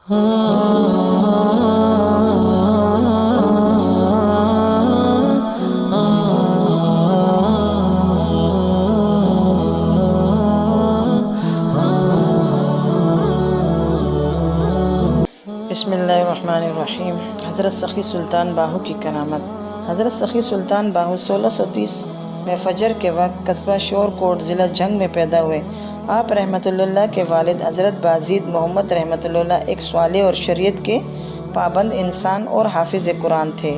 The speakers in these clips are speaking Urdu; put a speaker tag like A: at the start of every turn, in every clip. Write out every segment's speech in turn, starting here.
A: بسم اللہ الرحمن الرحیم۔ حضرت سخی سلطان باہو کی کرامت۔ حضرت سخی سلطان باہو 1630 میں فجر کے وقت قصبہ شور کوٹ ضلع جھنگ میں پیدا ہوئے۔ آپ رحمۃ اللہ کے والد حضرت بازید محمد رحمۃ اللہ ایک صالح اور شریعت کے پابند انسان اور حافظ قرآن تھے۔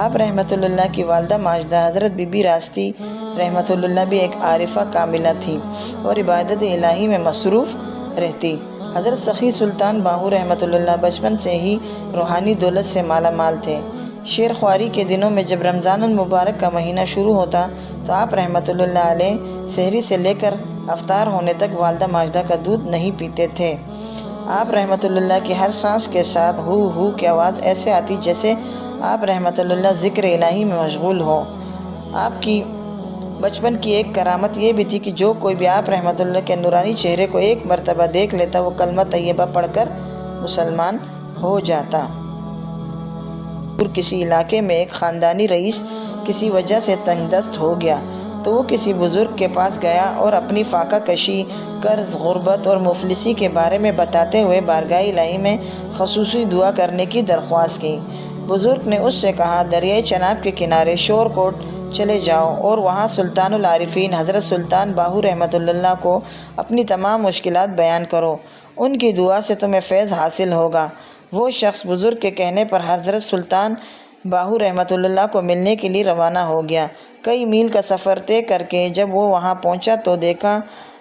A: آپ رحمۃ اللہ کی والدہ ماجدہ حضرت بی بی راستی رحمۃ اللہ بھی ایک عارفہ کاملہ تھی اور عبادت الہی میں مصروف رہتی۔ حضرت سخی سلطان باہو رحمۃ اللہ بچپن سے ہی روحانی دولت سے مالا مال تھے۔ شیر خواری کے دنوں میں جب رمضان المبارک کا مہینہ شروع ہوتا تو آپ رحمۃ اللہ علیہ سحری سے لے کر افطار ہونے تک والدہ ماجدہ کا دودھ نہیں پیتے تھے۔ آپ رحمۃ اللہ کی ہر سانس کے ساتھ ہو ہو کی آواز ایسے آتی جیسے آپ رحمۃ اللہ ذکر الہی میں مشغول ہوں۔ آپ کی بچپن کی ایک کرامت یہ بھی تھی کہ جو کوئی بھی آپ رحمۃ اللہ کے نورانی چہرے کو ایک مرتبہ دیکھ لیتا وہ کلمہ طیبہ پڑھ کر مسلمان ہو جاتا۔ کسی علاقے میں ایک خاندانی رئیس کسی وجہ سے تنگ دست ہو گیا تو وہ کسی بزرگ کے پاس گیا اور اپنی فاقہ کشی، قرض، غربت اور مفلسی کے بارے میں بتاتے ہوئے بارگاہ الہی میں خصوصی دعا کرنے کی درخواست کی۔ بزرگ نے اس سے کہا، دریائے چناب کے کنارے شور کوٹ چلے جاؤ اور وہاں سلطان العارفین حضرت سلطان باہو رحمۃ اللہ کو اپنی تمام مشکلات بیان کرو، ان کی دعا سے تمہیں فیض حاصل ہوگا۔ وہ شخص بزرگ کے کہنے پر حضرت سلطان باہو رحمۃ اللہ کو ملنے کے لیے روانہ ہو گیا۔ کئی میل کا سفر طے کر کے جب وہ وہاں پہنچا تو دیکھا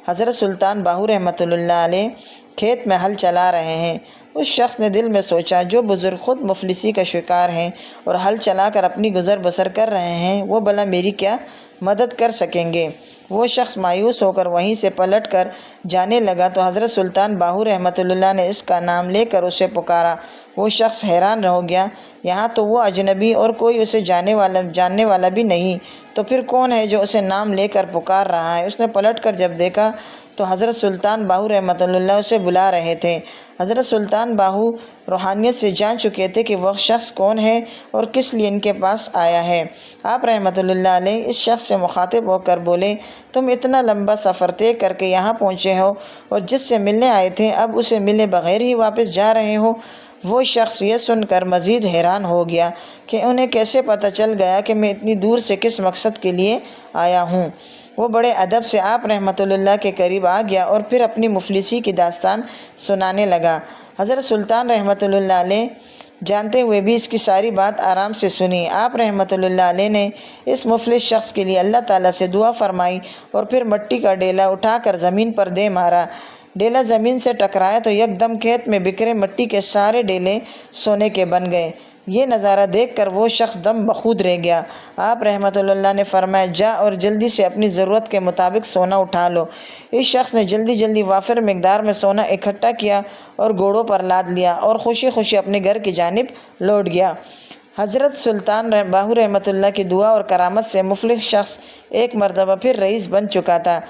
A: حضرت سلطان باہو رحمۃ اللہ علیہ کھیت میں ہل چلا رہے ہیں۔ اس شخص نے دل میں سوچا، جو بزرگ خود مفلسی کا شکار ہیں اور ہل چلا کر اپنی گزر بسر کر رہے ہیں، وہ بھلا میری کیا مدد کر سکیں گے؟ وہ شخص مایوس ہو کر وہیں سے پلٹ کر جانے لگا تو حضرت سلطان باہو رحمۃ اللہ نے اس کا نام لے کر اسے پکارا۔ وہ شخص حیران ہو گیا، یہاں تو وہ اجنبی اور کوئی اسے جاننے والا بھی نہیں، تو پھر کون ہے جو اسے نام لے کر پکار رہا ہے؟ اس نے پلٹ کر جب دیکھا تو حضرت سلطان باہو رحمۃ اللہ اسے بلا رہے تھے۔ حضرت سلطان باہو روحانیت سے جان چکے تھے کہ وہ شخص کون ہے اور کس لیے ان کے پاس آیا ہے۔ آپ رحمۃ اللہ علیہ اس شخص سے مخاطب ہو کر بولے، تم اتنا لمبا سفر طے کر کے یہاں پہنچے ہو اور جس سے ملنے آئے تھے اب اسے ملے بغیر ہی واپس جا رہے ہو؟ وہ شخص یہ سن کر مزید حیران ہو گیا کہ انہیں کیسے پتہ چل گیا کہ میں اتنی دور سے کس مقصد کے لیے آیا ہوں۔ وہ بڑے ادب سے آپ رحمۃ اللہ کے قریب آ گیا اور پھر اپنی مفلسی کی داستان سنانے لگا۔ حضرت سلطان رحمۃ اللہ علیہ جانتے ہوئے بھی اس کی ساری بات آرام سے سنی۔ آپ رحمۃ اللہ علیہ نے اس مفلس شخص کے لیے اللہ تعالیٰ سے دعا فرمائی اور پھر مٹی کا ڈیلا اٹھا کر زمین پر دے مارا۔ ڈیلا زمین سے ٹکرایا تو یکدم کھیت میں بکھرے مٹی کے سارے ڈیلے سونے کے بن گئے۔ یہ نظارہ دیکھ کر وہ شخص دم بخود رہ گیا۔ آپ رحمۃ اللہ نے فرمایا، جا اور جلدی سے اپنی ضرورت کے مطابق سونا اٹھا لو۔ اس شخص نے جلدی وافر مقدار میں سونا اکٹھا کیا اور گھوڑوں پر لاد لیا اور خوشی خوشی اپنے گھر کی جانب لوٹ گیا۔ حضرت سلطان باہو رحمۃ اللہ کی دعا اور کرامت سے مفلس شخص ایک مرتبہ پھر رئیس بن چکا تھا۔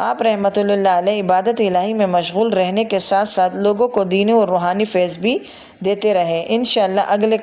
A: آپ رحمۃ اللہ علیہ عبادت الہی میں مشغول رہنے کے ساتھ ساتھ لوگوں کو دینی اور روحانی فیض بھی دیتے رہے۔ انشاءاللہ اگلے